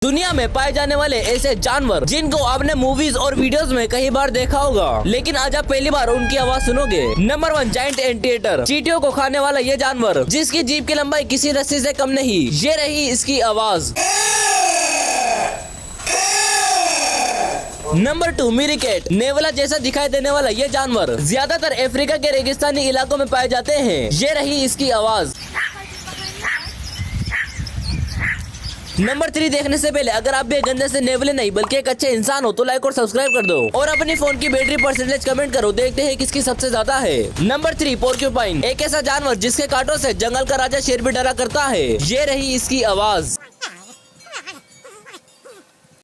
दुनिया में पाए जाने वाले ऐसे जानवर जिनको आपने मूवीज और वीडियोस में कई बार देखा होगा, लेकिन आज आप पहली बार उनकी आवाज सुनोगे। Number 1, giant एंटीएटर। चींटियों को खाने वाला ये जानवर, जिसकी जीभ की लंबाई किसी रस्सी से कम नहीं। ये रही इसकी आवाज। नंबर 2, मीरीकैट। नेवला जैसा दिखाई देने वाला ये जानवर ज्यादातर अफ्रीका के रेगिस्तानी इलाकों में पाए जाते हैं। ये रही इसकी आवाज। नंबर 3, देखने से पहले अगर आप भी गंदे से नेवले नहीं बल्कि एक अच्छे इंसान हो तो लाइक और सब्सक्राइब कर दो और अपनी फोन की बैटरी परसेंटेज कमेंट करो। देखते हैं किसकी सबसे ज्यादा है। Number 3, porcupine. एक ऐसा जानवर जिसके कांटों से जंगल का राजा शेर भी डरा करता है। ये रही इसकी आवाज।